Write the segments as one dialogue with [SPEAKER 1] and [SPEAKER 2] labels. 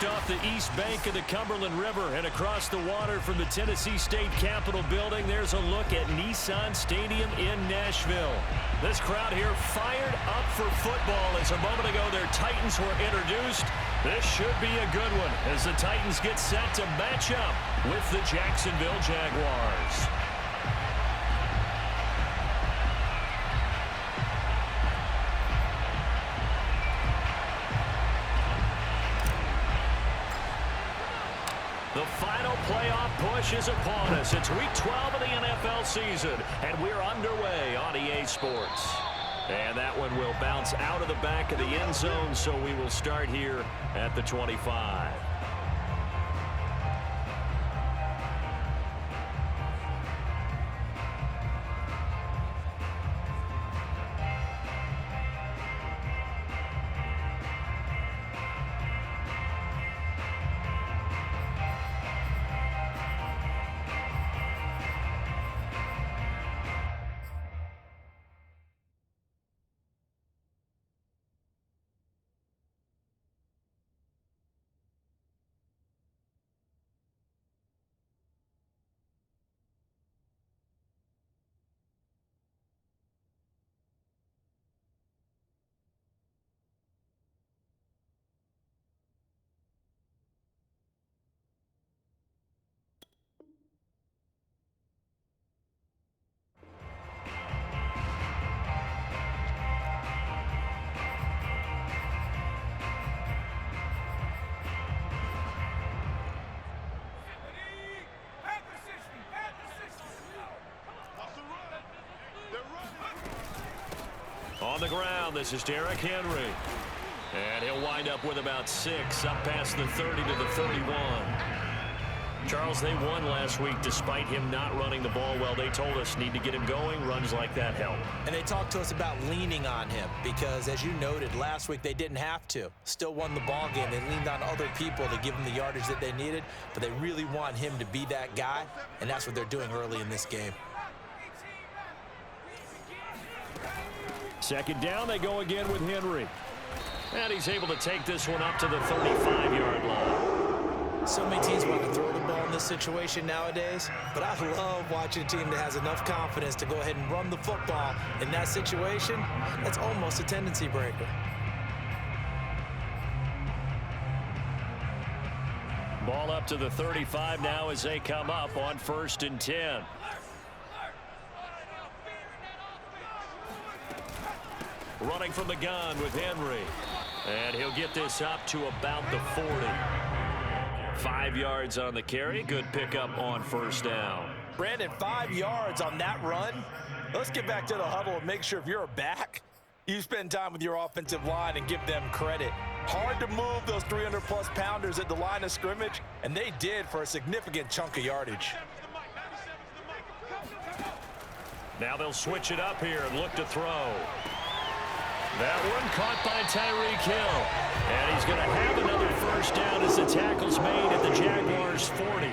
[SPEAKER 1] Just off the east bank of the Cumberland River and across the water from the Tennessee State Capitol building, there's a look at Nissan Stadium in Nashville. This crowd here fired up for football as a moment ago their Titans were introduced. This should be a good one as the Titans get set to match up with the Jacksonville Jaguars. The final playoff push is upon us. It's week 12 of the NFL season, and we're underway on EA Sports. And that one will bounce out of the back of the end zone, so we will start here at the 25. On the ground, this is Derrick Henry. And he'll wind up with about 6, up past the 30 to the 31. Charles, they won last week despite him not running the ball well. They told us need to get him going. Runs like that help.
[SPEAKER 2] And they talked to us about leaning on him because, as you noted, last week they didn't have to. Still won the ball game. They leaned on other people to give them the yardage that they needed, but they really want him to be that guy, and that's what they're doing early in this game.
[SPEAKER 1] Second down, they go again with Henry. And he's able to take this one up to the 35-yard line.
[SPEAKER 2] So many teams want to throw the ball in this situation nowadays, but I love watching a team that has enough confidence to go ahead and run the football in that situation. That's almost a tendency breaker.
[SPEAKER 1] Ball up to the 35 now as they come up on 1st and 10. Running from the gun with Henry. And he'll get this up to about the 40. 5 yards on the carry. Good pickup on 1st down.
[SPEAKER 2] Brandon, 5 yards on that run. Let's get back to the huddle and make sure if you're a back, you spend time with your offensive line and give them credit. Hard to move those 300-plus pounders at the line of scrimmage, and they did for a significant chunk of yardage.
[SPEAKER 1] Now they'll switch it up here and look to throw. That one caught by Tyreek Hill. And he's going to have another 1st down as the tackle's made at the Jaguars' 40.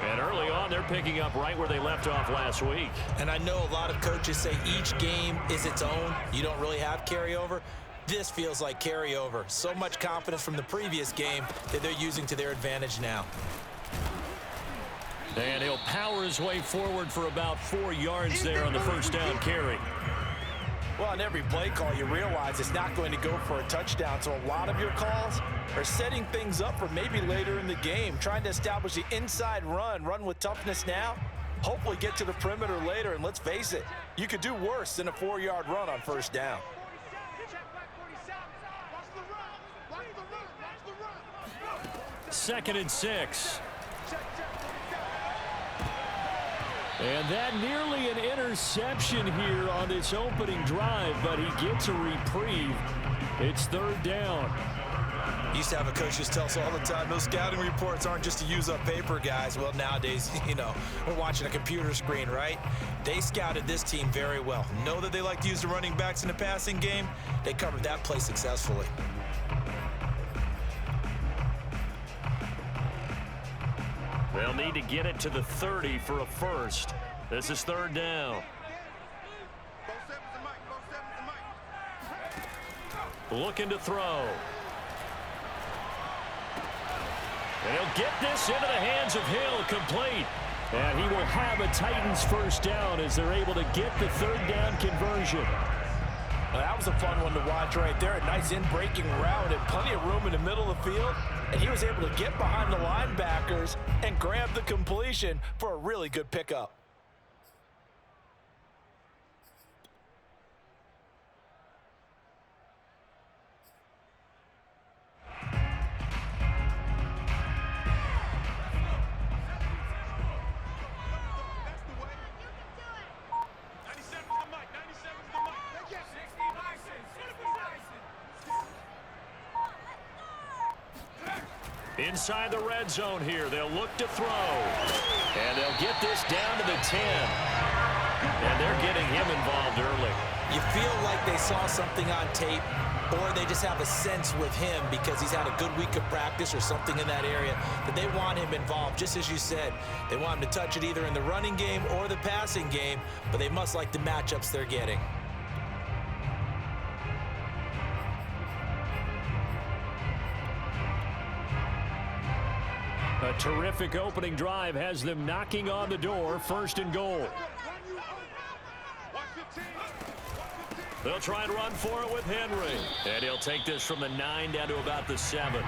[SPEAKER 1] And early on, they're picking up right where they left off last week.
[SPEAKER 2] And I know a lot of coaches say each game is its own. You don't really have carryover. This feels like carryover. So much confidence from the previous game that they're using to their advantage now.
[SPEAKER 1] And he'll power his way forward for about 4 yards there on the 1st down carry.
[SPEAKER 2] Well, on every play call, you realize it's not going to go for a touchdown. So a lot of your calls are setting things up for maybe later in the game, trying to establish the inside run with toughness now, hopefully get to the perimeter later. And let's face it, you could do worse than a 4-yard run on 1st down.
[SPEAKER 1] 2nd and 6. And that nearly an interception here on this opening drive, but he gets a reprieve. It's 3rd down.
[SPEAKER 2] Used to have a coach just tell us all the time, those scouting reports aren't just to use up paper, guys. Well, nowadays, we're watching a computer screen, right? They scouted this team very well. Know that they like to use the running backs in the passing game. They covered that play successfully.
[SPEAKER 1] They'll need to get it to the 30 for a first. This is 3rd down. Looking to throw. And he'll get this into the hands of Hill, complete. And he will have a Titans first down as they're able to get the third down conversion.
[SPEAKER 2] Well, that was a fun one to watch right there. A nice in-breaking route and plenty of room in the middle of the field. And he was able to get behind the linebackers and grab the completion for a really good pickup.
[SPEAKER 1] Inside the red zone here, they'll look to throw. And they'll get this down to the 10. And they're getting him involved early.
[SPEAKER 2] You feel like they saw something on tape, or they just have a sense with him because he's had a good week of practice or something in that area that they want him involved. Just as you said, they want him to touch it either in the running game or the passing game, but they must like the matchups they're getting.
[SPEAKER 1] A terrific opening drive has them knocking on the door, first and goal. They'll try and run for it with Henry. And he'll take this from the 9 down to about the 7.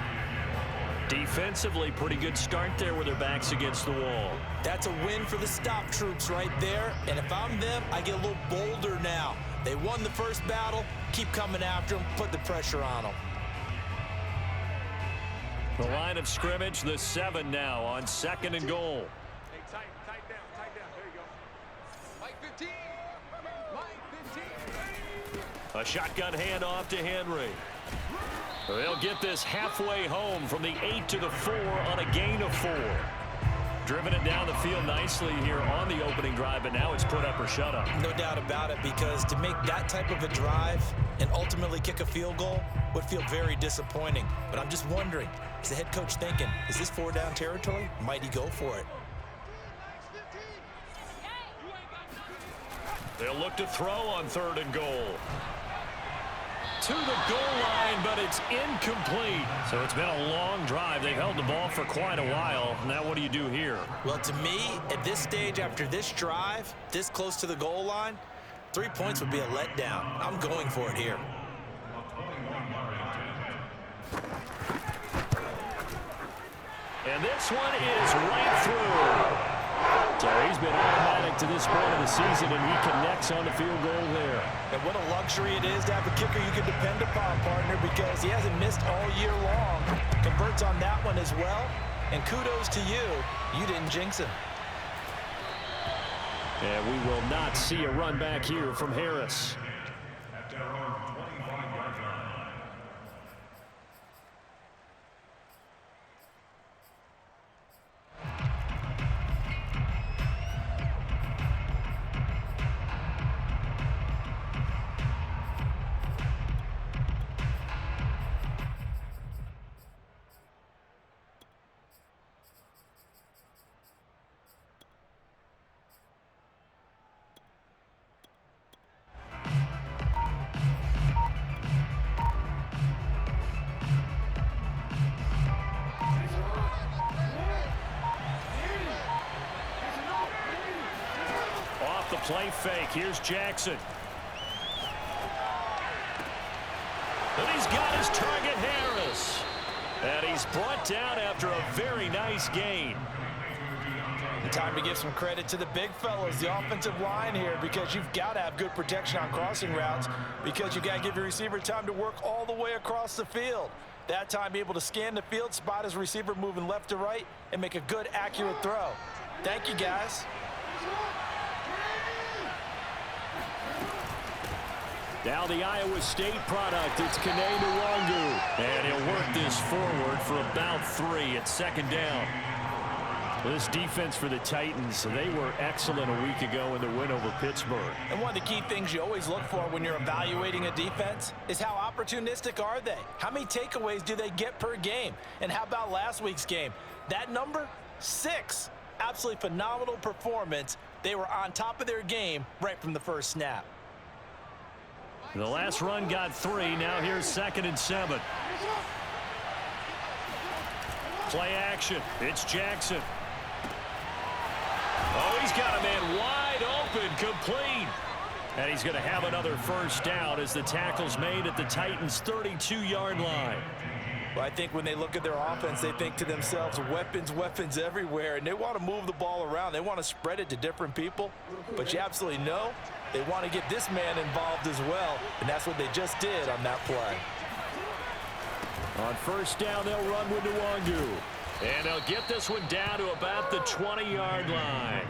[SPEAKER 1] Defensively, pretty good start there with their backs against the wall.
[SPEAKER 2] That's a win for the stop troops right there. And if I'm them, I get a little bolder now. They won the first battle. Keep coming after them. Put the pressure on them.
[SPEAKER 1] The line of scrimmage, the 7 now on 2nd and goal.
[SPEAKER 3] Hey, tight down. There you go. Mike 15.
[SPEAKER 1] A shotgun handoff to Henry. They'll get this halfway home from the 8 to the 4 on a gain of 4. Driven it down the field nicely here on the opening drive, but now it's put up or shut up.
[SPEAKER 2] No doubt about it, because to make that type of a drive and ultimately kick a field goal would feel very disappointing. But I'm just wondering, is the head coach thinking, is this 4-down territory? Might he go for it?
[SPEAKER 1] They'll look to throw on 3rd and goal. To the goal line, but it's incomplete. So it's been a long drive. They've held the ball for quite a while. Now what do you do here?
[SPEAKER 2] Well, to me, at this stage, after this drive, this close to the goal line, 3 points would be a letdown. I'm going for it here.
[SPEAKER 1] And this one is right through. So he's been automatic to this point of the season, and he connects on the field goal there.
[SPEAKER 2] And what a luxury it is to have a kicker you can depend upon, partner, because he hasn't missed all year long. Converts on that one as well. And kudos to you. You didn't jinx him.
[SPEAKER 1] And we will not see a run back here from Harris. The play fake. Here's Jackson. And he's got his target, Harris. And he's brought down after a very nice gain.
[SPEAKER 2] Time to give some credit to the big fellas, the offensive line here, because you've got to have good protection on crossing routes, because you've got to give your receiver time to work all the way across the field. That time, be able to scan the field, spot his receiver moving left to right, and make a good, accurate throw. Thank you, guys.
[SPEAKER 1] Now the Iowa State product, it's Kene Nwangu. And he'll work this forward for about 3 at 2nd down. This defense for the Titans, they were excellent a week ago in the win over Pittsburgh.
[SPEAKER 2] And one of the key things you always look for when you're evaluating a defense is how opportunistic are they? How many takeaways do they get per game? And how about last week's game? That number, 6. Absolutely phenomenal performance. They were on top of their game right from the first snap.
[SPEAKER 1] The last run got 3. Now here's 2nd and 7. Play action. It's Jackson. Oh, he's got a man wide open, complete. And he's going to have another first down as the tackle's made at the Titans' 32-yard line.
[SPEAKER 2] Well, I think when they look at their offense, they think to themselves, weapons, weapons everywhere, and they want to move the ball around. They want to spread it to different people, but you absolutely know they want to get this man involved as well, and that's what they just did on that play.
[SPEAKER 1] On first down, they'll run with Nwangu. And they'll get this one down to about the 20-yard line.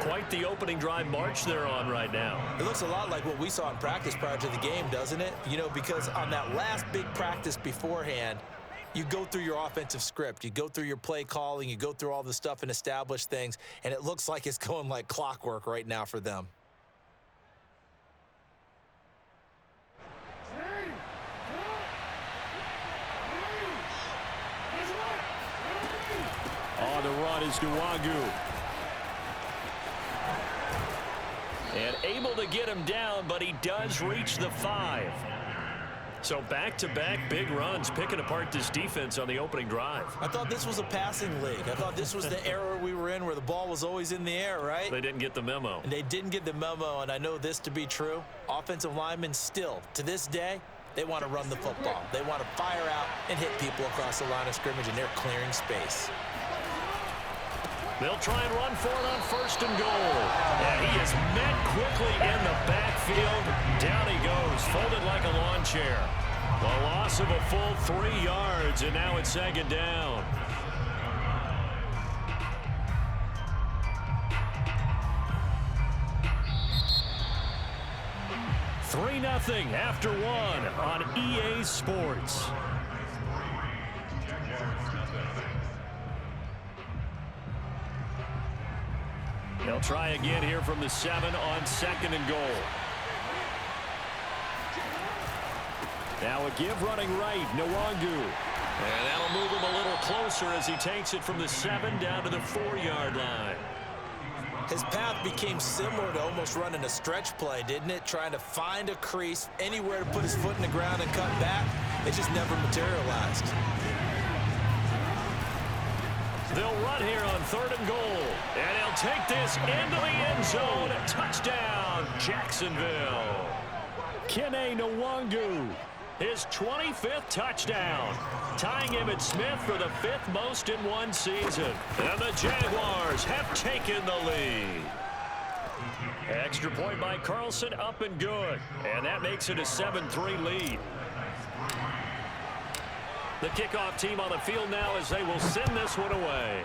[SPEAKER 1] Quite the opening drive march they're on right now.
[SPEAKER 2] It looks a lot like what we saw in practice prior to the game, doesn't it? You know, because on that last big practice beforehand, you go through your offensive script. You go through your play calling. You go through all the stuff and establish things. And it looks like it's going like clockwork right now for them.
[SPEAKER 1] On the run is Nwangu. And able to get him down, but he does reach the 5. So back-to-back big runs, picking apart this defense on the opening drive.
[SPEAKER 2] I thought this was a passing league. I thought this was the era we were in where the ball was always in the air, right?
[SPEAKER 1] They didn't get the memo.
[SPEAKER 2] And they didn't get the memo, and I know this to be true. Offensive linemen still, to this day, they want to run the football. They want to fire out and hit people across the line of scrimmage, and they're clearing space.
[SPEAKER 1] They'll try and run for it on first and goal. And he is met quickly in the backfield. Down he goes, folded like a lawn chair. A loss of a full 3 yards, and now it's second down. Three 0 after one on EA Sports. They'll try again here from the 7 on second and goal. Now a give running right, Nwangu. And that'll move him a little closer as he takes it from the 7 down to the 4-yard line.
[SPEAKER 2] His path became similar to almost running a stretch play, didn't it? Trying to find a crease, anywhere to put his foot in the ground and cut back. It just never materialized.
[SPEAKER 1] They'll run here on third and goal. And he'll take this into the end zone. Touchdown, Jacksonville. Kene Nwangu, his 25th touchdown, tying him at Smith for the 5th most in one season. And the Jaguars have taken the lead. Extra point by Carlson, up and good. And that makes it a 7-3 lead. The kickoff team on the field now as they will send this one away.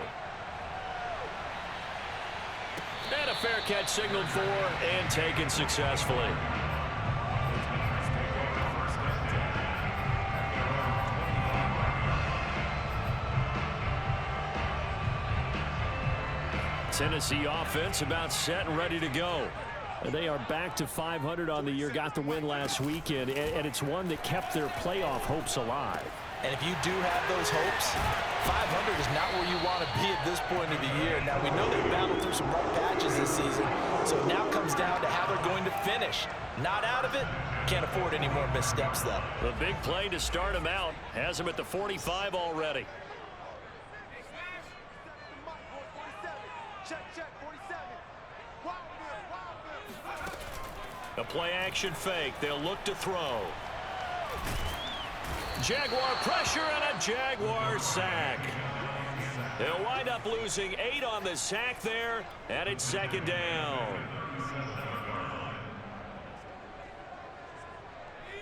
[SPEAKER 1] And a fair catch signaled for and taken successfully. Tennessee offense about set and ready to go. And they are back to 500 on the year, got the win last weekend, and it's one that kept their playoff hopes alive.
[SPEAKER 2] And if you do have those hopes, 500 is not where you want to be at this point of the year. Now, we know they've battled through some rough patches this season, so it now comes down to how they're going to finish. Not out of it. Can't afford any more missteps, though.
[SPEAKER 1] The big play to start him out has him at the 45 already. A play-action fake. They'll look to throw. Jaguar pressure and a Jaguar sack. They'll wind up losing 8 on the sack there, and it's second down.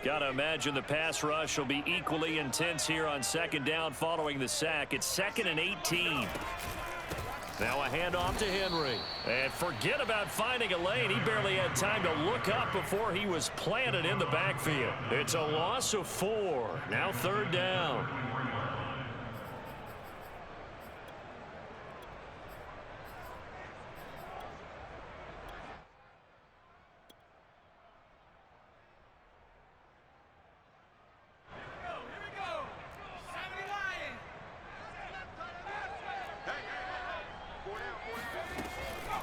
[SPEAKER 1] Got to imagine the pass rush will be equally intense here on second down following the sack. It's 2nd and 18. Now a handoff to Henry. And forget about finding a lane. He barely had time to look up before he was planted in the backfield. It's a loss of 4. Now third down.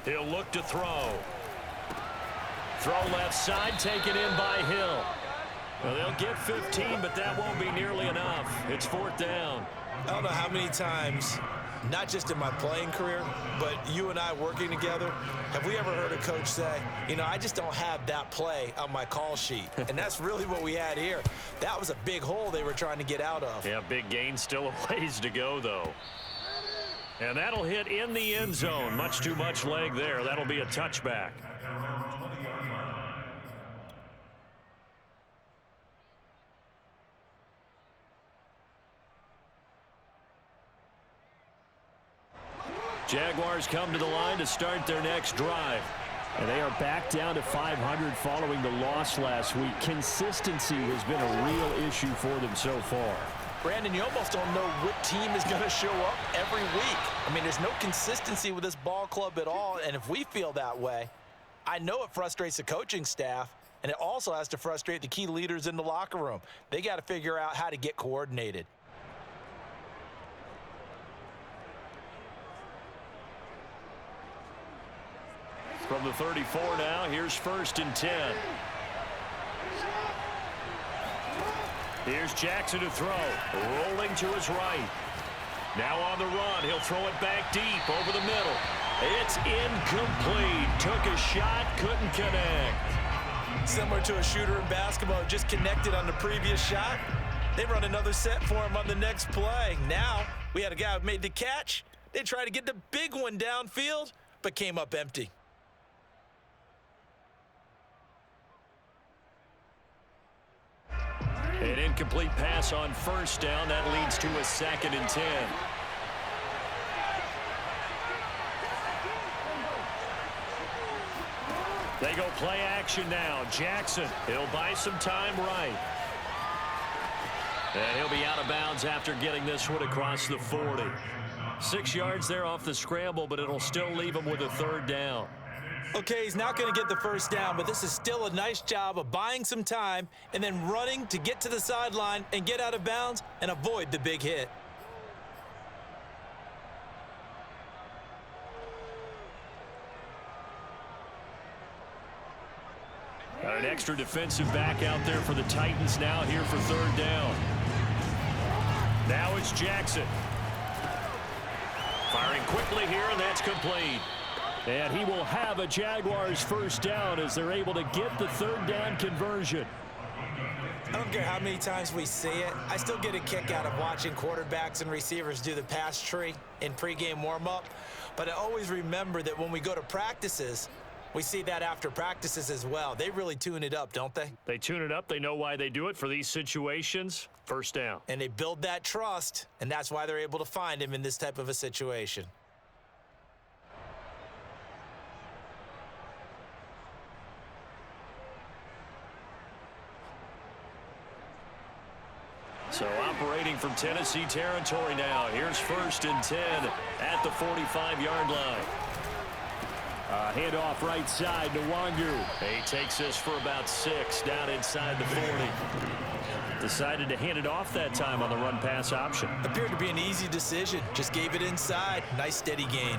[SPEAKER 1] He'll look to throw. Throw left side, taken in by Hill. Well, they'll get 15, but that won't be nearly enough. It's 4th down.
[SPEAKER 2] I don't know how many times, not just in my playing career, but you and I working together, have we ever heard a coach say, you know, I just don't have that play on my call sheet. And that's really what we had here. That was a big hole they were trying to get out of.
[SPEAKER 1] Yeah, big gain, still a ways to go, though. And that'll hit in the end zone. Much too much leg there. That'll be a touchback. Jaguars come to the line to start their next drive. And they are back down to 500 following the loss last week. Consistency has been a real issue for them so far.
[SPEAKER 2] Brandon, you almost don't know what team is going to show up every week. I mean, there's no consistency with this ball club at all, and if we feel that way, I know it frustrates the coaching staff, and it also has to frustrate the key leaders in the locker room. They got to figure out how to get coordinated.
[SPEAKER 1] From the 34 now, here's 1st and 10. Here's Jackson to throw, rolling to his right. Now on the run, he'll throw it back deep over the middle. It's incomplete. Took a shot, couldn't connect.
[SPEAKER 2] Similar to a shooter in basketball who just connected on the previous shot. They run another set for him on the next play. Now, we had a guy who made the catch. They tried to get the big one downfield, but came up empty.
[SPEAKER 1] An incomplete pass on 1st down. That leads to a 2nd and 10. They go play action now. Jackson, he'll buy some time right. And he'll be out of bounds after getting this one across the 40. 6 yards there off the scramble, but it'll still leave him with a 3rd down.
[SPEAKER 2] Okay, he's not going to get the 1st down, but this is still a nice job of buying some time and then running to get to the sideline and get out of bounds and avoid the big hit.
[SPEAKER 1] Got an extra defensive back out there for the Titans now here for 3rd down. Now it's Jackson. Firing quickly here, and that's complete. And he will have a Jaguars 1st down as they're able to get the 3rd down conversion.
[SPEAKER 2] I don't care how many times we see it. I still get a kick out of watching quarterbacks and receivers do the pass tree in pregame warm-up. But I always remember that when we go to practices, we see that after practices as well. They really tune it up, don't they?
[SPEAKER 1] They tune it up. They know why they do it for these situations. 1st down.
[SPEAKER 2] And they build that trust, and that's why they're able to find him in this type of a situation.
[SPEAKER 1] So operating from Tennessee territory now. Here's 1st and 10 at the 45-yard line. Handoff right side to Wangu. He takes this for about 6 down inside the 40. Decided to hand it off that time on the run-pass option.
[SPEAKER 2] Appeared to be an easy decision. Just gave it inside. Nice steady gain.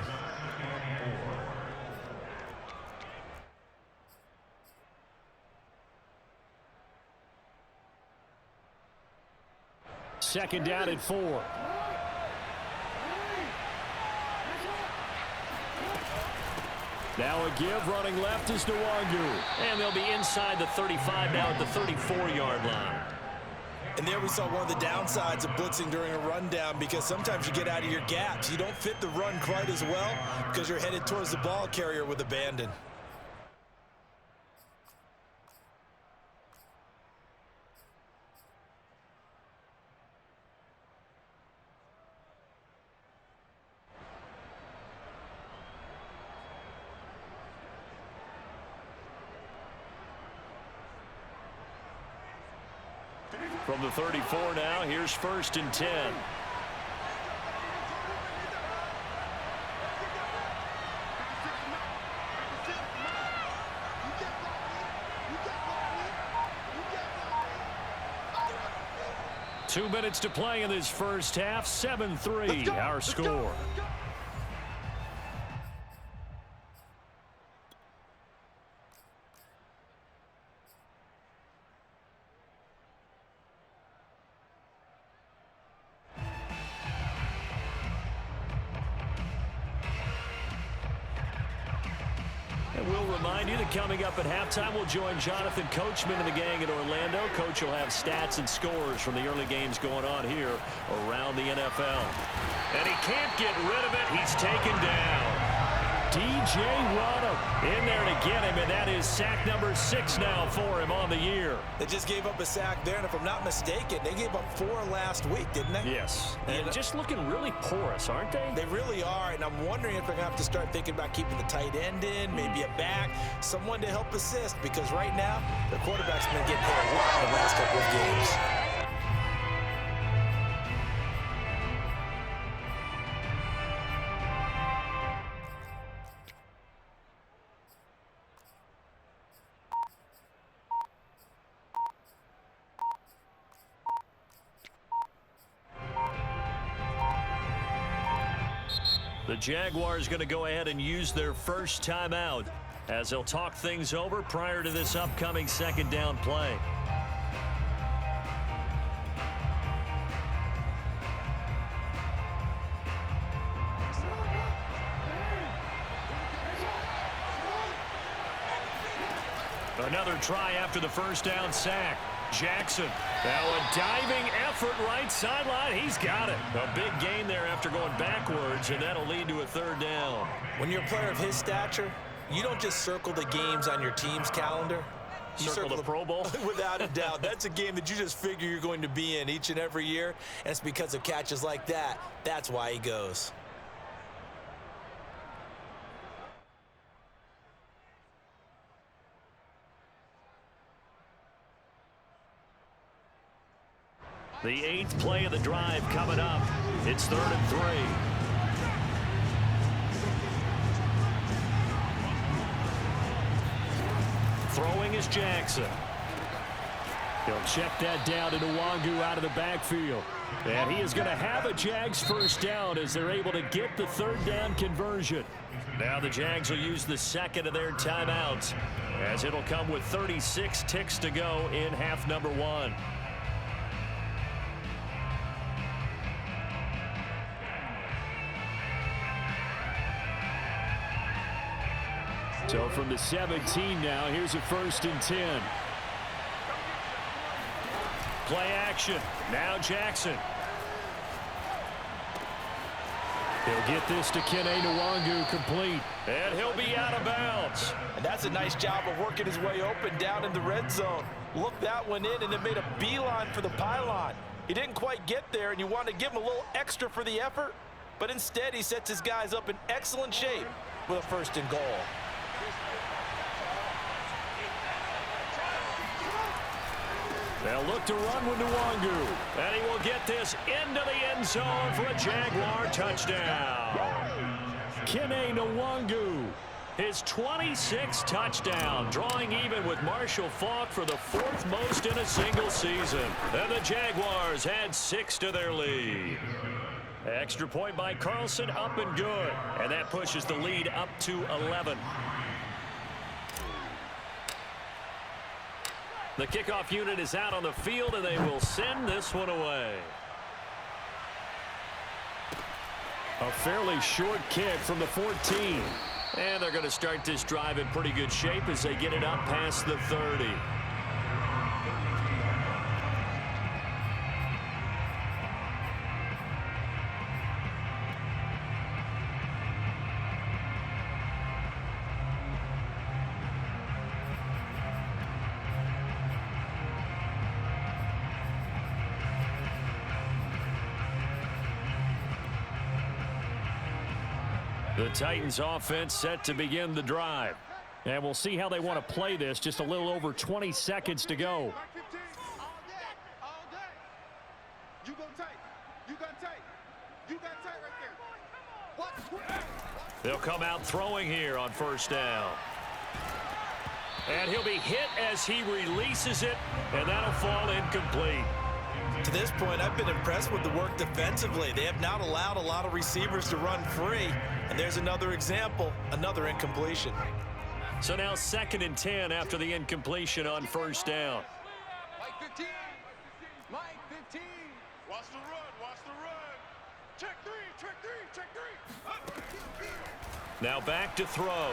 [SPEAKER 1] Second down at 4. Now a give, running left is Nwangu. And they'll be inside the 35 now at the 34-yard line.
[SPEAKER 2] And there we saw one of the downsides of blitzing during a rundown, because sometimes you get out of your gaps. You don't fit the run quite as well because you're headed towards the ball carrier with abandon.
[SPEAKER 1] From the 34 now, here's 1st and 10. Two minutes to play in this first half. 7-3 our score. remind you that coming up at halftime, we'll join Jonathan Coachman and the gang in Orlando. Coach will have stats and scores from the early games going on here around the NFL. And he can't get rid of it. He's taken down. DJ Waddle in there to get him, and that is sack number 6 now for him on the year.
[SPEAKER 2] They just gave up a sack there, and if I'm not mistaken, they gave up 4 last week, didn't they?
[SPEAKER 1] Yes, and just looking really porous, aren't they?
[SPEAKER 2] They really are, and I'm wondering if they're going to have to start thinking about keeping the tight end in, maybe a back, someone to help assist, because right now, their quarterback's been getting hit a lot in the last couple of games.
[SPEAKER 1] The Jaguars going to go ahead and use their first timeout as they'll talk things over prior to this upcoming second down play. Another try after the first down sack. Jackson. Now a diving effort right sideline. He's got it. A big gain there after going backwards, and that'll lead to a third down.
[SPEAKER 2] When you're a player of his stature, you don't just circle the games on your team's calendar. You
[SPEAKER 1] circle the Pro Bowl?
[SPEAKER 2] Without a doubt. That's a game that you just figure you're going to be in each and every year, and it's because of catches like that. That's why he goes.
[SPEAKER 1] The 8th play of the drive coming up. It's 3rd and 3. Throwing is Jackson. He'll check that down to Nwangu out of the backfield. And he is going to have a Jags first down as they're able to get the third down conversion. Now the Jags will use the second of their timeouts as it'll come with 36 ticks to go in half number 1. So from the 17 now, here's a 1st and 10. Play action. Now Jackson. He'll get this to Kene Nwangu complete. And he'll be out of bounds.
[SPEAKER 2] And that's a nice job of working his way open down in the red zone. Looked that one in and then made a beeline for the pylon. He didn't quite get there, and you want to give him a little extra for the effort. But instead, he sets his guys up in excellent shape with a 1st and goal. They'll look to run with Nwangu. And he will get this into the end zone for a Jaguar touchdown.
[SPEAKER 1] Kene Nwangu, his 26th touchdown, drawing even with Marshall Faulk for the 4th most in a single season. And the Jaguars had 6 to their lead. Extra point by Carlson, up and good. And that pushes the lead up to 11. The kickoff unit is out on the field, and they will send this one away. A fairly short kick from the 14. And they're going to start this drive in pretty good shape as they get it up past the 30. The Titans offense set to begin the drive. And we'll see how they want to play this. Just a little over 20 seconds to go.
[SPEAKER 3] All day. You go tight. You got tight. You got tight right there. What?
[SPEAKER 1] They'll come out throwing here on 1st down. And he'll be hit as he releases it, and that'll fall incomplete.
[SPEAKER 2] To this point, I've been impressed with the work defensively. They have not allowed a lot of receivers to run free. And there's another example, another incompletion.
[SPEAKER 1] So now 2nd and 10 after the incompletion on 1st down.
[SPEAKER 3] Mike 15. Mike 15. Watch the run. Watch the run. Check 3. Check 3. Check 3.
[SPEAKER 1] Now back to throw.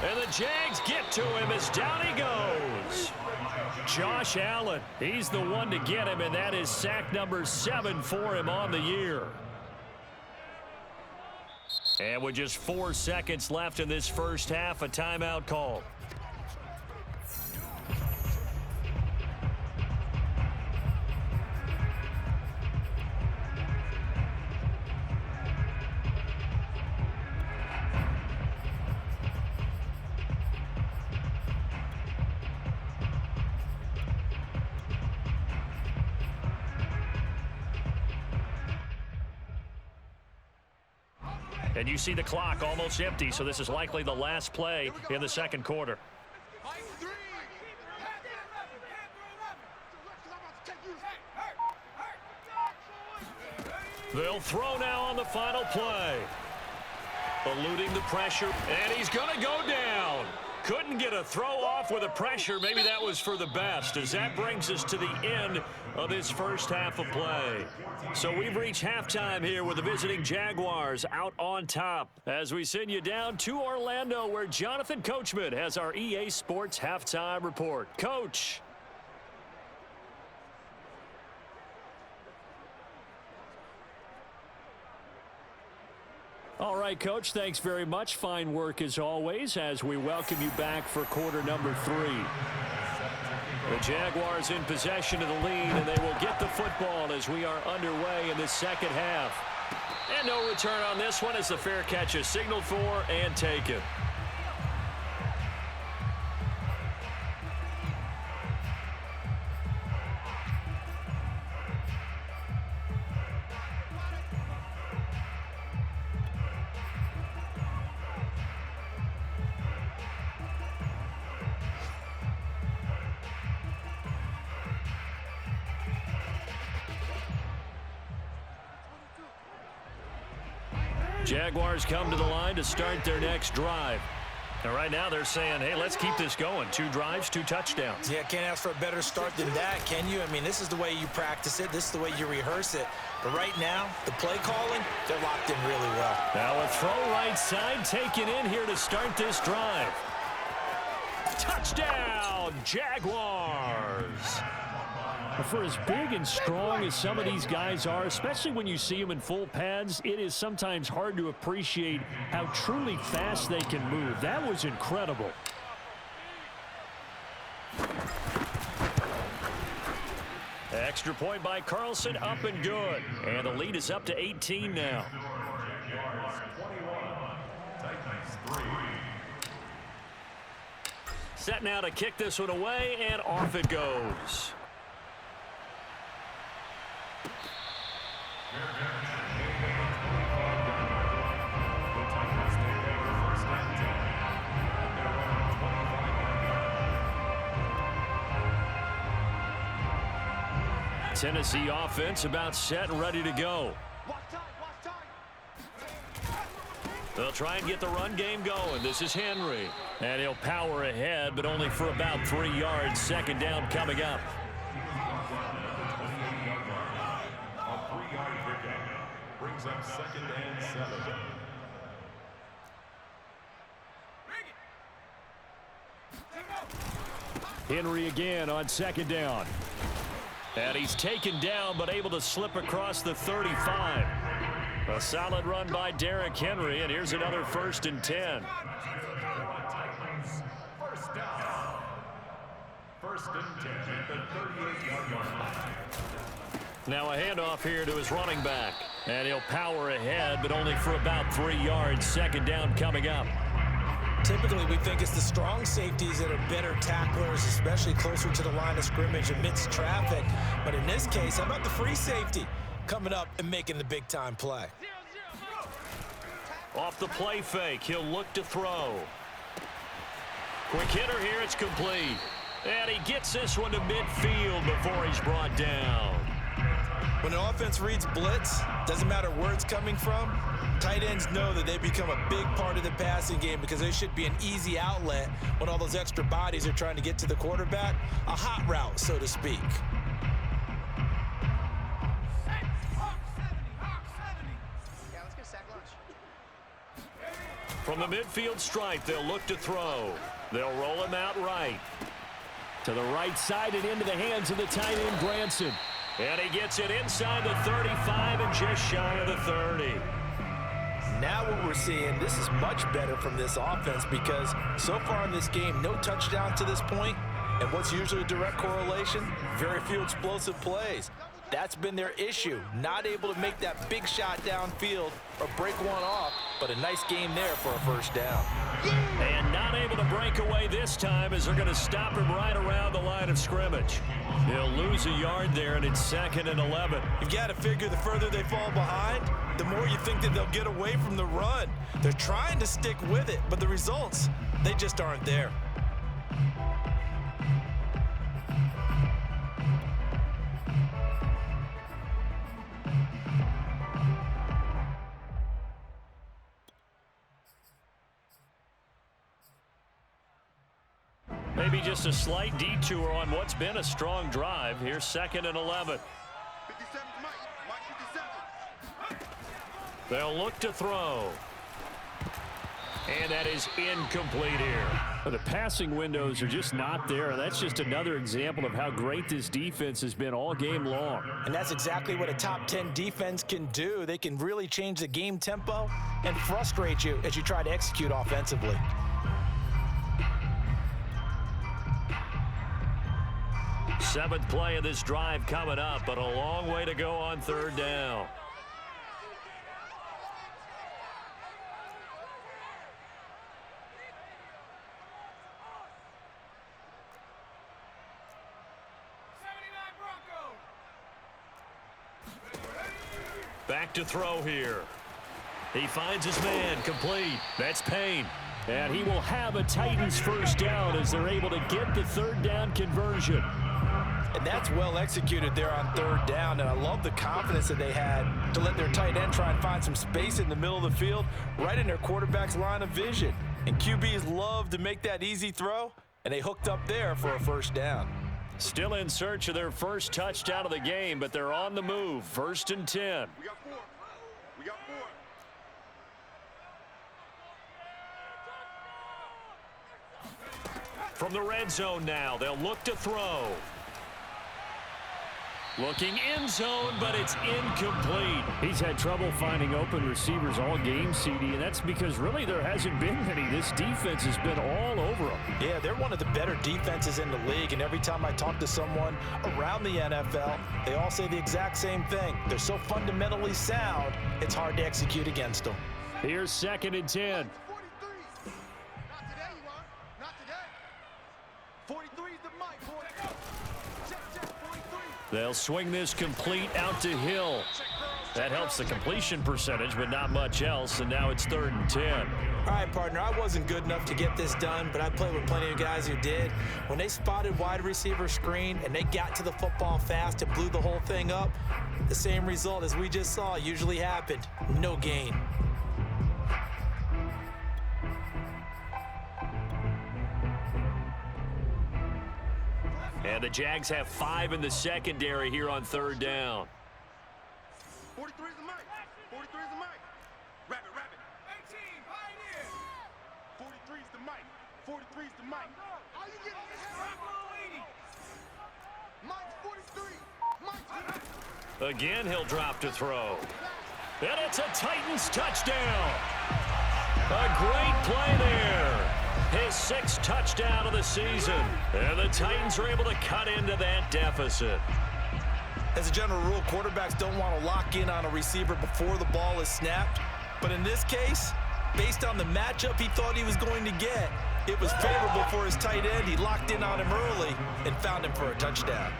[SPEAKER 1] And the Jags get to him as down he goes. Josh Allen, he's the one to get him, and that is sack number 7 for him on the year. And with just 4 seconds left in this first half, a timeout call. And you see the clock almost empty, so this is likely the last play in the second quarter. They'll throw now on the final play. Eluding the pressure, and he's going to go down. Couldn't get a throw off with the pressure. Maybe that was for the best, as that brings us to the end of this first half of play. So we've reached halftime here with the visiting Jaguars out on top as we send you down to Orlando, where Jonathan Coachman has our EA Sports halftime report. Coach. All right, Coach, thanks very much. Fine work as always as we welcome you back for quarter number 3. The Jaguars in possession of the lead, and they will get the football as we are underway in the second half. And no return on this one as the fair catch is signaled for and taken. Jaguars come to the line to start their next drive. And right now they're saying, hey, let's keep this going. 2 drives, 2 touchdowns.
[SPEAKER 2] Yeah, can't ask for a better start than that, can you? I mean, this is the way you practice it. This is the way you rehearse it. But right now, the play calling, they're locked in really well.
[SPEAKER 1] Now a throw right side taken in here to start this drive. Touchdown, Jaguars. For as big and strong as some of these guys are, especially when you see them in full pads, it is sometimes hard to appreciate how truly fast they can move. That was incredible. Extra point by Carlson, up and good. And the lead is up to 18 now. Set now to kick this one away, and off it goes. Tennessee offense about set and ready to go. They'll try and get the run game going. This is Henry. And he'll power ahead, but only for about 3 yards. Second down coming up.
[SPEAKER 4] A 3-yard pickup brings up 2nd and 7.
[SPEAKER 1] Henry again on 2nd down. And he's taken down, but able to slip across the 35. A solid run by Derrick Henry, and here's another 1st and 10.
[SPEAKER 4] First down. 1st and 10 at the 38-yard line.
[SPEAKER 1] Now a handoff here to his running back. And he'll power ahead, but only for about 3 yards. Second down coming up.
[SPEAKER 2] Typically, we think it's the strong safeties that are better tacklers, especially closer to the line of scrimmage amidst traffic. But in this case, how about the free safety coming up and making the big-time play?
[SPEAKER 1] Off the play fake, he'll look to throw. Quick hitter here, it's complete. And he gets this one to midfield before he's brought down.
[SPEAKER 2] When an offense reads blitz, doesn't matter where it's coming from, tight ends know that they become a big part of the passing game because they should be an easy outlet when all those extra bodies are trying to get to the quarterback. A hot route, so to speak.
[SPEAKER 1] From the midfield stripe, they'll look to throw. They'll roll him out right. To the right side and into the hands of the tight end, Branson. And he gets it inside the 35 and just shy of the 30.
[SPEAKER 2] Now what we're seeing, this is much better from this offense because so far in this game, no touchdown to this point. And what's usually a direct correlation? Very few explosive plays. That's been their issue. Not able to make that big shot downfield or break one off, but a nice game there for a first down.
[SPEAKER 1] And not able to break away this time as they're going to stop him right around the line of scrimmage. He'll lose a yard there, and it's 2nd and 11.
[SPEAKER 2] You've got to figure the further they fall behind, the more you think that they'll get away from the run. They're trying to stick with it, but the results, they just aren't there.
[SPEAKER 1] Maybe just a slight detour on what's been a strong drive. Here's 2nd and 11.
[SPEAKER 3] 57 Mike. Mike 57.
[SPEAKER 1] They'll look to throw. And that is incomplete here. The passing windows are just not there. That's just another example of how great this defense has been all game long.
[SPEAKER 2] And that's exactly what a top 10 defense can do. They can really change the game tempo and frustrate you as you try to execute offensively.
[SPEAKER 1] Seventh play of this drive coming up, but a long way to go on 3rd down. Back to throw here. He finds his man, complete. That's Payne. And he will have a Titans first down as they're able to get the 3rd down conversion.
[SPEAKER 2] And that's well executed there on 3rd down, and I love the confidence that they had to let their tight end try and find some space in the middle of the field, right in their quarterback's line of vision. And QBs love to make that easy throw, and they hooked up there for a first down.
[SPEAKER 1] Still in search of their first touchdown of the game, but they're on the move. 1st and 10.
[SPEAKER 3] We got 4. We got 4.
[SPEAKER 1] From the red zone now, they'll look to throw. Looking end zone, but it's incomplete. He's had trouble finding open receivers all game, CD, and that's because really there hasn't been many. This defense has been all over them.
[SPEAKER 2] Yeah, they're one of the better defenses in the league, and every time I talk to someone around the NFL, they all say the exact same thing. They're so fundamentally sound, it's hard to execute against them.
[SPEAKER 1] Here's 2nd and 10.
[SPEAKER 3] 43. Not today, you are. Not today. 43 is the mic, boy. Check, 43.
[SPEAKER 1] They'll swing this complete out to Hill. That helps the completion percentage, but not much else, and now it's 3rd and 10.
[SPEAKER 2] All right, partner, I wasn't good enough to get this done, but I played with plenty of guys who did. When they spotted wide receiver screen and they got to the football fast and blew the whole thing up, the same result as we just saw usually happened. No gain.
[SPEAKER 1] And the Jags have 5 in the secondary here on 3rd down.
[SPEAKER 3] 43 is the mic. 43 is the mic. Rabbit, rabbit. 18, pioneer. 43 is the mic. 43 is the mic. How you getting this? Mike 43. Mike.
[SPEAKER 1] Again, he'll drop to throw. And it's a Titans touchdown. A great play there. His 6th touchdown of the season. And the Titans are able to cut into that deficit.
[SPEAKER 2] As a general rule, quarterbacks don't want to lock in on a receiver before the ball is snapped. But in this case, based on the matchup he thought he was going to get, it was favorable for his tight end. He locked in on him early and found him for a touchdown.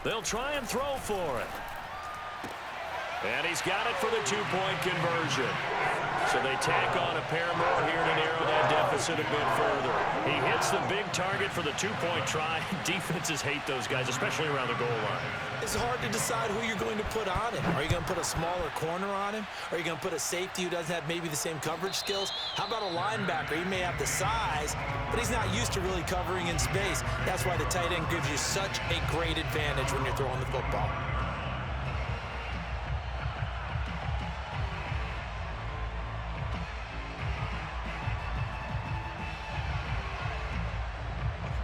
[SPEAKER 1] They'll try and throw for it. And he's got it for the 2-point conversion. So they tack on a pair more here to narrow that deficit a bit further. He hits the big target for the 2-point try. Defenses hate those guys, especially around the goal line.
[SPEAKER 2] It's hard to decide who you're going to put on him. Are you going to put a smaller corner on him? Are you going to put a safety who doesn't have maybe the same coverage skills? How about a linebacker? He may have the size, but he's not used to really covering in space. That's why the tight end gives you such a great advantage when you're throwing the football.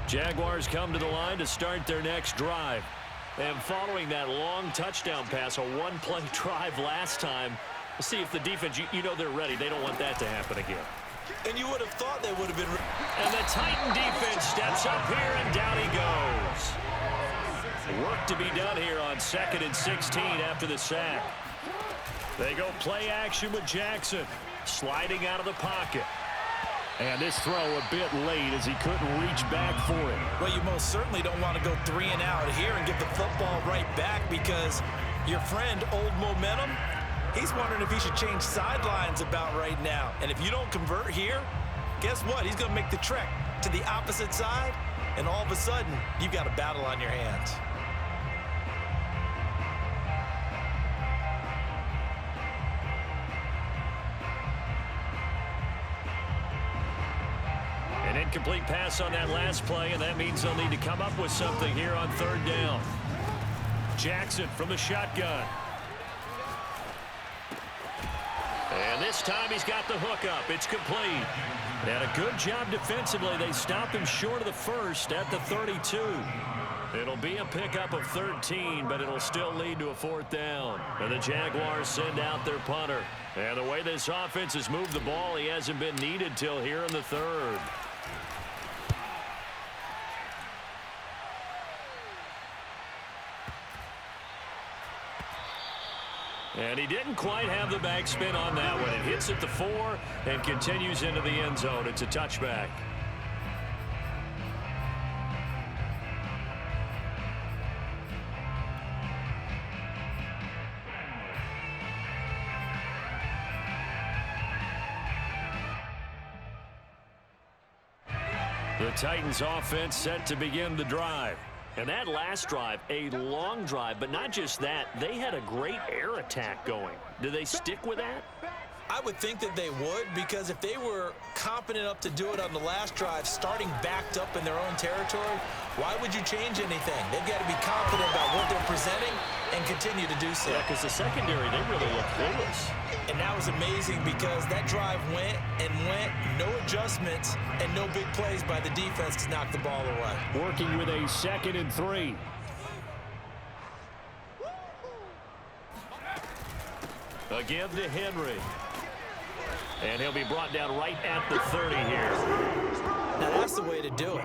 [SPEAKER 1] Jaguars come to the line to start their next drive. And following that long touchdown pass, a one-play drive last time, we'll see if the defense, you know they're ready. They don't want that to happen again.
[SPEAKER 2] And you would have thought they would have been.
[SPEAKER 1] And the Titan defense steps up here, and down he goes. Work to be done here on 2nd and 16 after the sack. They go play action with Jackson, sliding out of the pocket. And this throw a bit late as he couldn't reach back for it.
[SPEAKER 2] Well, you most certainly don't want to go 3 and out here and get the football right back, because your friend, Old Momentum, he's wondering if he should change sidelines about right now. And if you don't convert here, guess what? He's going to make the trek to the opposite side, and all of a sudden, you've got a battle on your hands.
[SPEAKER 1] An incomplete pass on that last play, and that means they'll need to come up with something here on 3rd down. Jackson from the shotgun. And this time he's got the hook up. It's complete. And a good job defensively. They stop him short of the first at the 32. It'll be a pickup of 13, but it'll still lead to a 4th down. And the Jaguars send out their punter. And the way this offense has moved the ball, he hasn't been needed till here in the 3rd. And he didn't quite have the backspin on that one. It hits at the 4 and continues into the end zone. It's a touchback. The Titans offense set to begin the drive. And that last drive, a long drive, but not just that, they had a great air attack going. Do they stick with that?
[SPEAKER 2] I would think that they would, because if they were confident enough to do it on the last drive, starting backed up in their own territory, why would you change anything? They've got to be confident about what they're presenting and continue to do so.
[SPEAKER 1] Yeah, because the secondary, they really look clueless.
[SPEAKER 2] And that was amazing, because that drive went and went, no adjustments, and no big plays by the defense to knock the ball away.
[SPEAKER 1] Working with a 2nd and 3. A give to Henry. And he'll be brought down right at the 30 here.
[SPEAKER 2] Now that's the way to do it.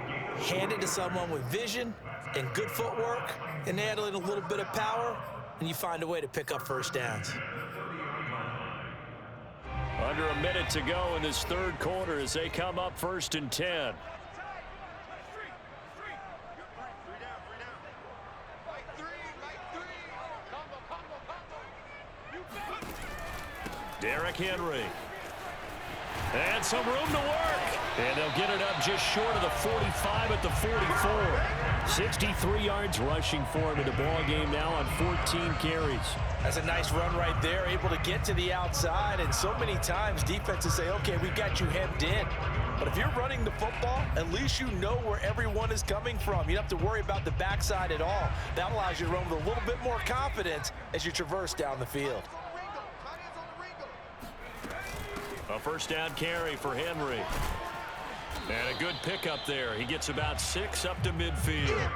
[SPEAKER 2] Hand it to someone with vision and good footwork, and add in a little bit of power, and you find a way to pick up 1st downs.
[SPEAKER 1] Under a minute to go in this 3rd quarter as they come up 1st and 10. Derrick Henry. And some room to work. And they'll get it up just short of the 45 at the 44. 63 yards rushing for him in the ball game now on 14 carries.
[SPEAKER 2] That's a nice run right there, able to get to the outside. And so many times defenses say, okay, we got you hemmed in. But if you're running the football, at least you know where everyone is coming from. You don't have to worry about the backside at all. That allows you to run with a little bit more confidence as you traverse down the field.
[SPEAKER 1] A 1st down carry for Henry. And a good pickup there. He gets about 6 up to midfield.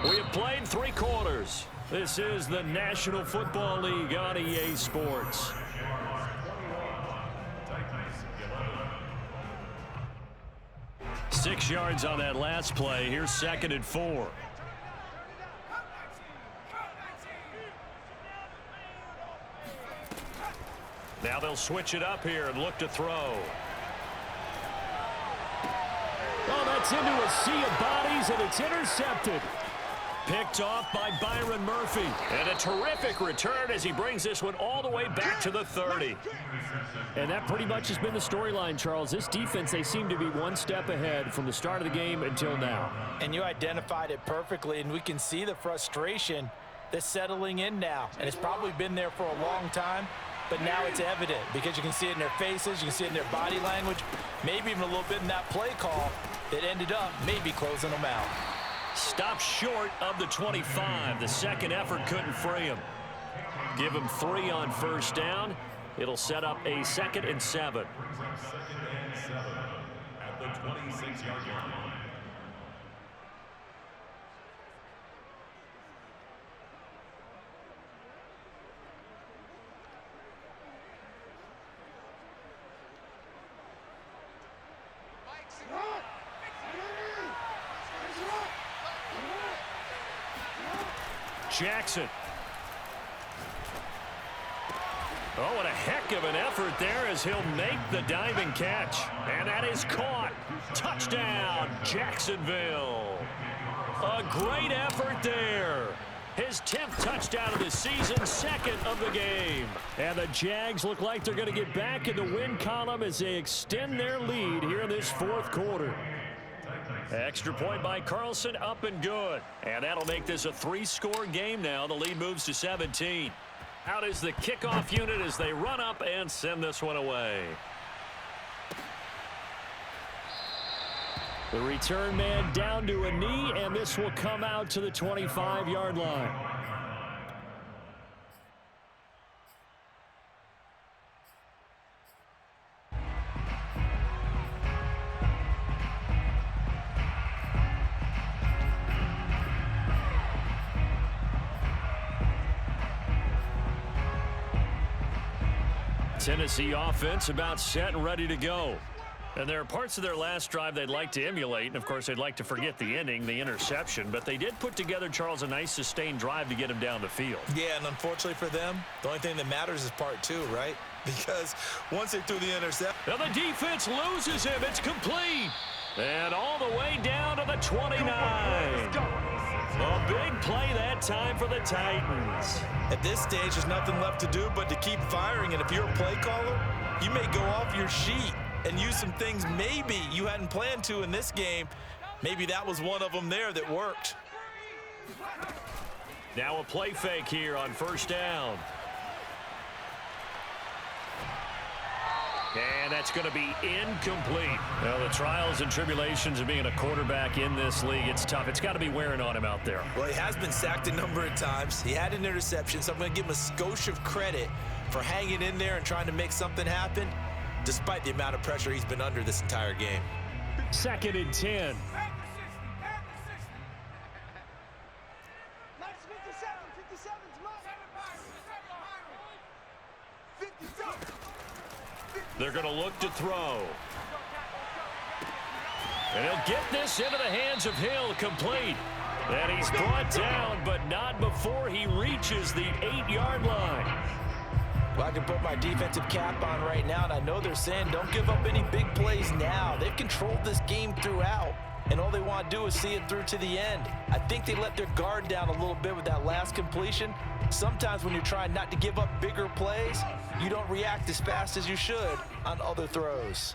[SPEAKER 1] We have played 3 quarters. This is the National Football League on EA Sports. Six yards on that last play. Here's 2nd and 4. Now they'll switch it up here and look to throw. Oh, that's into a sea of bodies, and it's intercepted. Picked off by Byron Murphy. And a terrific return as he brings this one all the way back to the 30.
[SPEAKER 5] And that pretty much has been the storyline, Charles. This defense, they seem to be one step ahead from the start of the game until now.
[SPEAKER 2] And you identified it perfectly, and we can see the frustration that's settling in now. And it's probably been there for a long time. But now it's evident because you can see it in their faces, you can see it in their body language, maybe even a little bit in that play call that ended up maybe closing them out.
[SPEAKER 1] Stopped short of the 25. The second effort couldn't free him. Give him 3 on 1st down, It'll set up a 2nd and 7.
[SPEAKER 4] Second and 7 at the 26-yard line.
[SPEAKER 1] Jackson. Oh, what a heck of an effort there as he'll make the diving catch. And that is caught. Touchdown, Jacksonville. A great effort there. His 10th touchdown of the season, 2nd of the game. And the Jags look like they're going to get back in the win column as they extend their lead here in this 4th quarter. Extra point by Carlson, up and good. And that'll make this a 3-score game now. The lead moves to 17. Out is the kickoff unit as they run up and send this one away. The return man down to a knee, and this will come out to the 25-yard line. Tennessee offense about set and ready to go. And there are parts of their last drive they'd like to emulate, and of course they'd like to forget the ending, the interception, but they did put together, Charles, a nice sustained drive to get him down the field.
[SPEAKER 2] Yeah, and unfortunately for them, the only thing that matters is part 2, right? Because once they threw the interception.
[SPEAKER 1] Now the defense loses him. It's complete. And all the way down to the 29. A big play that time for the Titans.
[SPEAKER 2] At this stage, there's nothing left to do but to keep firing. And if you're a play caller, you may go off your sheet and use some things maybe you hadn't planned to in this game. Maybe that was one of them there that worked.
[SPEAKER 1] Now a play fake here on 1st down. And that's going to be incomplete. Well, the trials and tribulations of being a quarterback in this league, it's tough. It's got to be wearing on him out there.
[SPEAKER 2] Well, he has been sacked a number of times. He had an interception, so I'm going to give him a skosh of credit for hanging in there and trying to make something happen, despite the amount of pressure he's been under this entire game.
[SPEAKER 1] 2nd and 10. They're going to look to throw. And he'll get this into the hands of Hill, complete. And he's brought down, but not before he reaches the 8-yard line.
[SPEAKER 2] Well, I can put my defensive cap on right now, and I know they're saying don't give up any big plays now. They've controlled this game throughout, and all they want to do is see it through to the end. I think they let their guard down a little bit with that last completion. Sometimes when you're trying not to give up bigger plays, you don't react as fast as you should on other throws.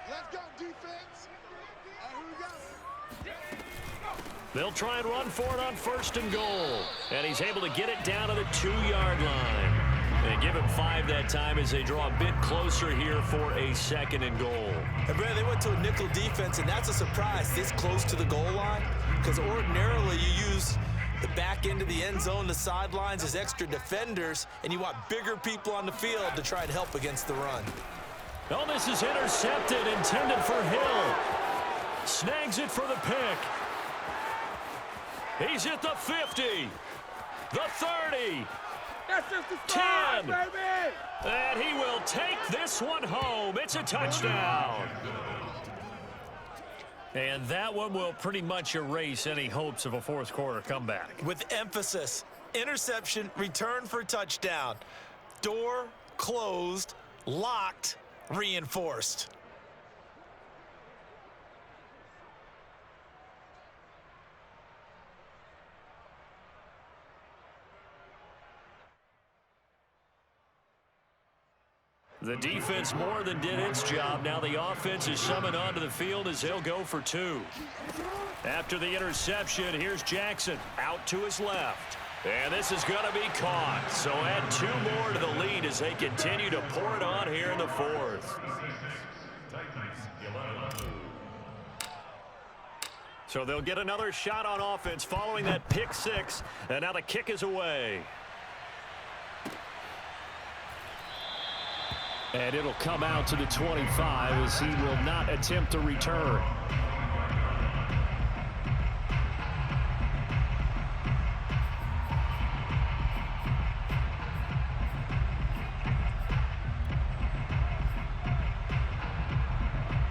[SPEAKER 3] Let's go, defense.
[SPEAKER 1] They'll try and run for it on 1st and goal. And he's able to get it down to the 2-yard line. They give him 5 that time as they draw a bit closer here for a 2nd and goal.
[SPEAKER 2] And Brad, they went to a nickel defense, and that's a surprise this close to the goal line, because ordinarily you use the back end of the end zone, the sidelines as extra defenders, and you want bigger people on the field to try and help against the run.
[SPEAKER 1] Oh, this is intercepted, intended for Hill. Snags it for the pick. He's at the 50, the 30,
[SPEAKER 3] That's just the
[SPEAKER 1] 10,
[SPEAKER 3] start, baby!
[SPEAKER 1] and he will take this one home. It's a touchdown. And that one will pretty much erase any hopes of a 4th quarter comeback.
[SPEAKER 2] With emphasis, interception, return for touchdown. Door closed, locked, reinforced.
[SPEAKER 1] The defense more than did its job. Now the offense is summoned onto the field as they'll go for 2. After the interception, here's Jackson out to his left. And this is going to be caught. So add 2 more to the lead as they continue to pour it on here in the 4th. So they'll get another shot on offense following that pick 6. And now the kick is away.
[SPEAKER 5] And it'll come out to the 25 as he will not attempt to return.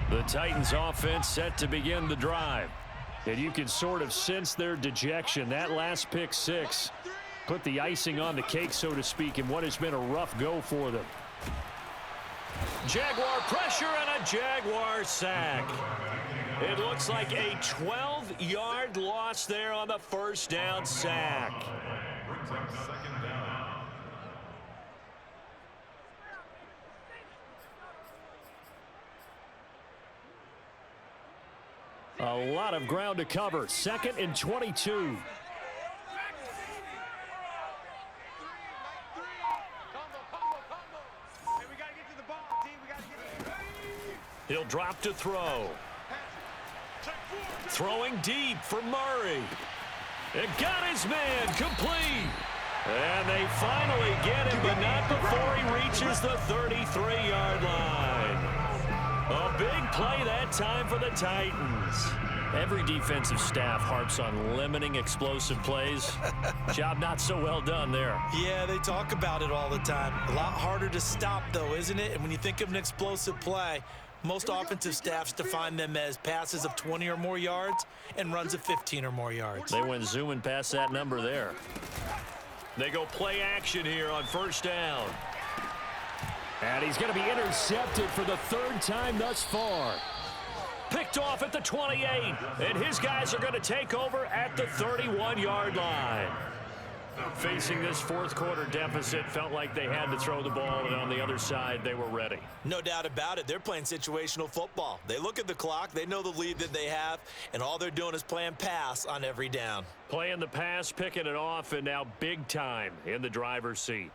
[SPEAKER 5] The Titans offense set to begin the drive. And you can sort of sense their dejection. That last pick six put the icing on the cake, so to speak, in what has been a rough go for them. Jaguar pressure and a Jaguar sack. It looks like a 12-yard loss there on the first down sack. A lot of ground to cover. 2nd and 22. He'll drop to throw. Throwing deep for Murray. It got his man complete. And they finally get him, but not before he reaches the 33-yard line. A big play that time for the Titans. Every defensive staff harps on limiting explosive plays. Job not so well done there.
[SPEAKER 2] Yeah, they talk about it all the time. A lot harder to stop, though, isn't it? And when you think of an explosive play, most offensive staffs define them as passes of 20 or more yards and runs of 15 or more yards.
[SPEAKER 5] They went zooming past that number there. They go play action here on first down. And he's going to be intercepted for the 3rd time thus far. Picked off at the 28, and his guys are going to take over at the 31-yard line. Facing this fourth quarter deficit, felt like they had to throw the ball, and on the other side, they were ready.
[SPEAKER 2] No doubt about it. They're playing situational football. They look at the clock, they know the lead that they have, and all they're doing is playing pass on every down.
[SPEAKER 5] Playing the pass, picking it off, and now big time in the driver's seat.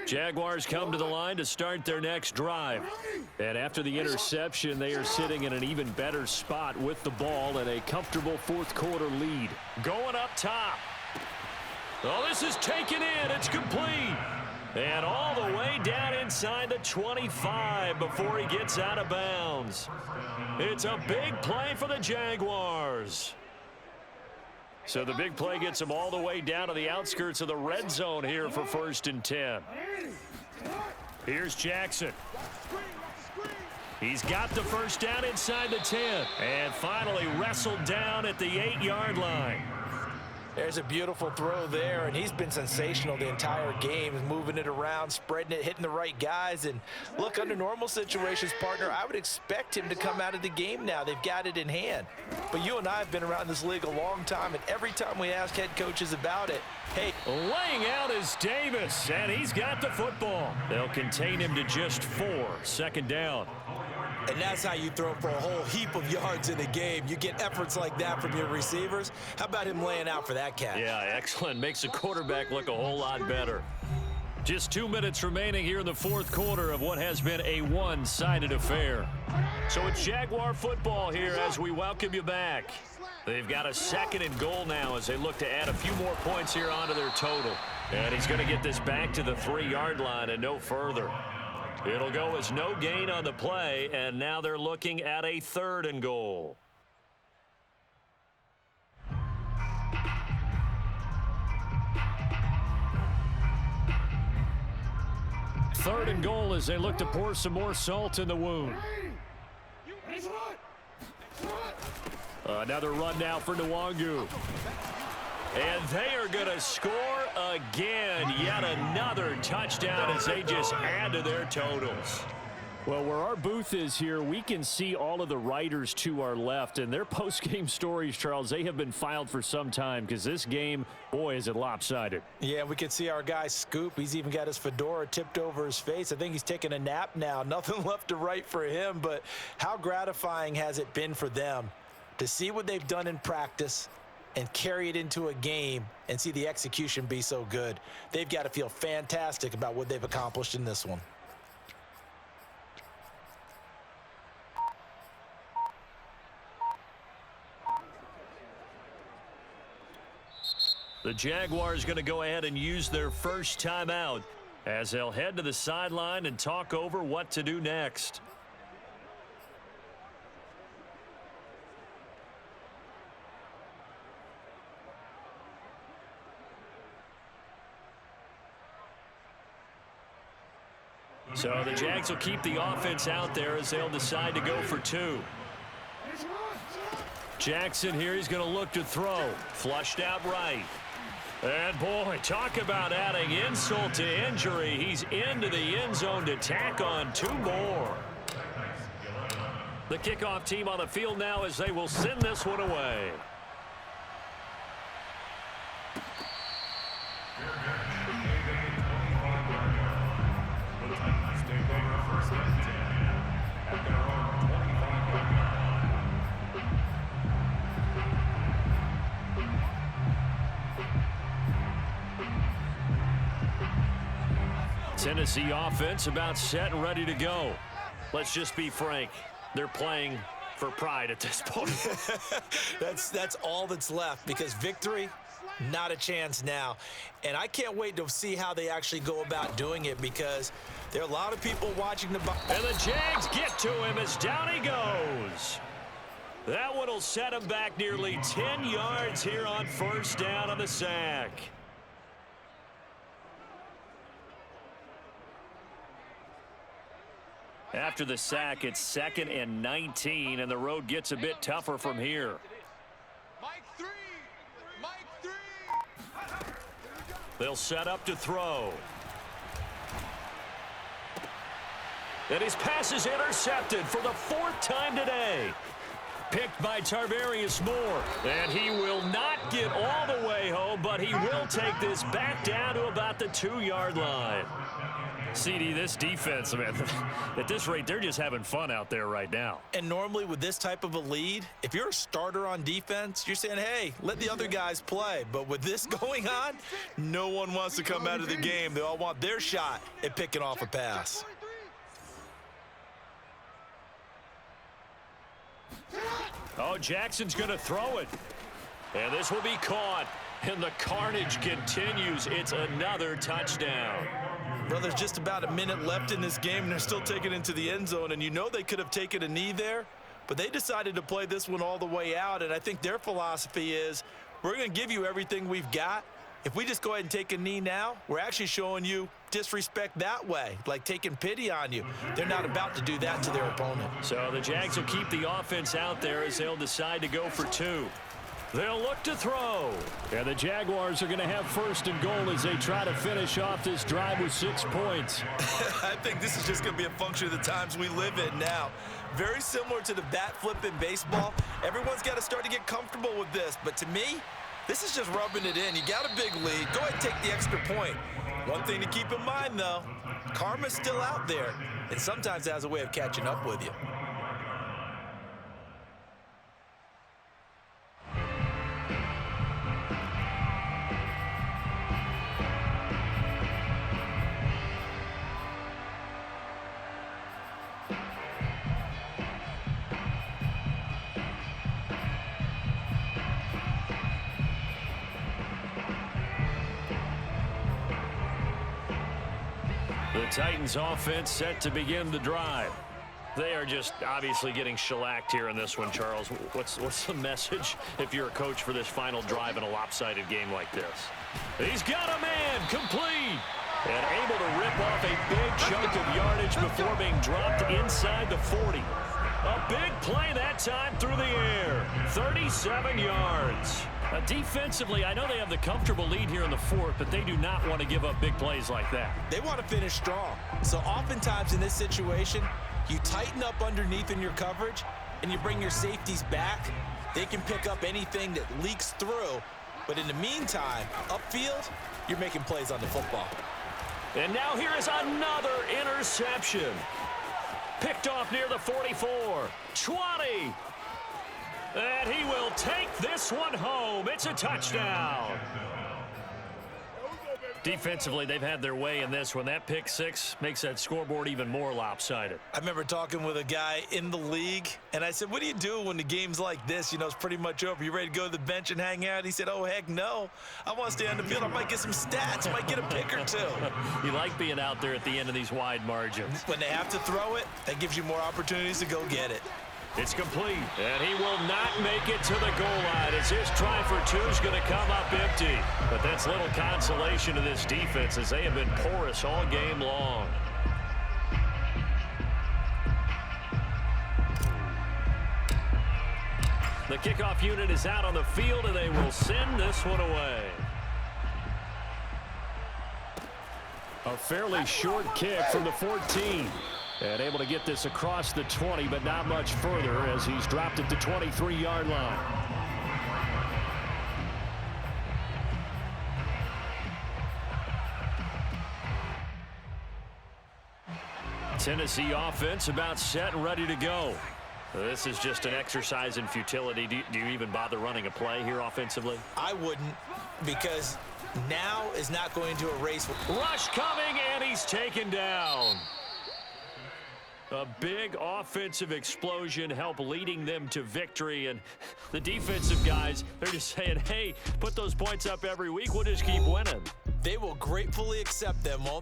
[SPEAKER 5] Jaguars come to the line to start their next drive. And after the interception, they are sitting in an even better spot with the ball and a comfortable fourth quarter lead. Going up top. Oh, this is taken in. It's complete. And all the way down inside the 25 before he gets out of bounds. It's a big play for the Jaguars. So the big play gets him all the way down to the outskirts of the red zone here for 1st and 10. Here's Jackson. He's got the first down inside the 10. And finally wrestled down at the 8-yard line.
[SPEAKER 2] There's a beautiful throw there, and he's been sensational the entire game. He's moving it around, spreading it, hitting the right guys. And look, under normal situations, partner, I would expect him to come out of the game now. They've got it in hand. But you and I have been around this league a long time, and every time we ask head coaches about it, hey.
[SPEAKER 5] Laying out is Davis, and he's got the football. They'll contain him to just 4. 2nd down.
[SPEAKER 2] And that's how you throw for a whole heap of yards in a game. You get efforts like that from your receivers. How about him laying out for that catch?
[SPEAKER 5] Yeah, excellent. Makes the quarterback look a whole lot better. Just 2 minutes remaining here in the fourth quarter of what has been a one-sided affair. So it's Jaguar football here as we welcome you back. They've got a 2nd and goal now as they look to add a few more points here onto their total. And he's going to get this back to the 3-yard line and no further. It'll go as no gain on the play, and now they're looking at a 3rd and goal. Third and goal as they look to pour some more salt in the wound. Another run now for Nwangu. And they are going to score again. Yet another touchdown as they just add to their totals. Well, where our booth is here, we can see all of the writers to our left. And their post-game stories, Charles, they have been filed for some time because this game, boy, is it lopsided.
[SPEAKER 2] Yeah, we can see our guy Scoop. He's even got his fedora tipped over his face. I think he's taking a nap now. Nothing left to write for him. But how gratifying has it been for them to see what they've done in practice and carry it into a game and see the execution be so good? They've got to feel fantastic about what they've accomplished in this one.
[SPEAKER 5] The Jaguars going to go ahead and use their first timeout as they'll head to the sideline and talk over what to do next. So the Jags will keep the offense out there as they'll decide to go for two. Jackson here, he's going to look to throw. Flushed out right. And boy, talk about adding insult to injury. He's into the end zone to tack on two more. The kickoff team on the field now as they will send this one away. Tennessee offense about set and ready to go. Let's just be frank. They're playing for pride at this point.
[SPEAKER 2] That's all that's left, because victory, not a chance now. And I can't wait to see how they actually go about doing it, because there are a lot of people watching the...
[SPEAKER 5] And the Jags get to him as down he goes. That one will set him back nearly 10 yards here on first down on the sack. After the sack, it's 2nd and 19, and the road gets a bit tougher from here. They'll set up to throw. And his pass is intercepted for the 4th time today. Picked by Tarvarius Moore. And he will not get all the way home, but he will take this back down to about the 2-yard line. CD, this defense, man, at this rate, they're just having fun out there right now.
[SPEAKER 2] And normally with this type of a lead, if you're a starter on defense, you're saying, hey, let the other guys play. But with this going on, no one wants to come out of the game. They all want their shot at picking off a pass.
[SPEAKER 5] Oh, Jackson's going to throw it. And this will be caught. And the carnage continues. It's another touchdown.
[SPEAKER 2] Well, there's just about a minute left in this game, and they're still taking it into the end zone. And you know they could have taken a knee there, but they decided to play this one all the way out. And I think their philosophy is, we're going to give you everything we've got. If we just go ahead and take a knee now, we're actually showing you disrespect that way, like taking pity on you. They're not about to do that to their opponent.
[SPEAKER 5] So the Jags will keep the offense out there as they'll decide to go for two. They'll look to throw. And the Jaguars are going to have 1st and goal as they try to finish off this drive with 6 points.
[SPEAKER 2] I think this is just going to be a function of the times we live in now. Very similar to the bat flip in baseball. Everyone's got to start to get comfortable with this. But to me, this is just rubbing it in. You got a big lead. Go ahead and take the extra point. One thing to keep in mind, though, karma's still out there, and sometimes it has a way of catching up with you.
[SPEAKER 5] The Titans offense set to begin the drive. They are just obviously getting shellacked here in this one, Charles. What's the message if you're a coach for this final drive in a lopsided game like this? He's got a man complete and able to rip off a big chunk of yardage before being dropped inside the 40. A big play that time through the air. 37 yards. Defensively, I know they have the comfortable lead here in the 4th, but they do not want to give up big plays like that.
[SPEAKER 2] They want to finish strong. So oftentimes in this situation, you tighten up underneath in your coverage, and you bring your safeties back. They can pick up anything that leaks through. But in the meantime, upfield, you're making plays on the football.
[SPEAKER 5] And now here is another interception. Picked off near the 44. 20. And he will take this one home. It's a touchdown. Defensively, they've had their way in this one. That pick six makes that scoreboard even more lopsided.
[SPEAKER 2] I remember talking with a guy in the league, and I said, what do you do when the game's like this? You know, it's pretty much over. You ready to go to the bench and hang out? He said, oh, heck no. I want to stay on the field. I might get some stats. I might get a pick or two.
[SPEAKER 5] You like being out there at the end of these wide margins.
[SPEAKER 2] When they have to throw it, that gives you more opportunities to go get it.
[SPEAKER 5] It's complete, and he will not make it to the goal line as his try for two is going to come up empty. But that's little consolation to this defense as they have been porous all game long. The kickoff unit is out on the field, and they will send this one away. A fairly short kick from the 14. And able to get this across the 20, but not much further as he's dropped at the 23-yard line. Tennessee offense about set and ready to go. This is just an exercise in futility. Do you even bother running a play here offensively?
[SPEAKER 2] I wouldn't, because now is not going to erase.
[SPEAKER 5] Rush coming, and he's taken down. A big offensive explosion helped leading them to victory, and the defensive guys, they're just saying, hey, put those points up every week. We'll just keep winning.
[SPEAKER 2] They will gratefully accept them, won't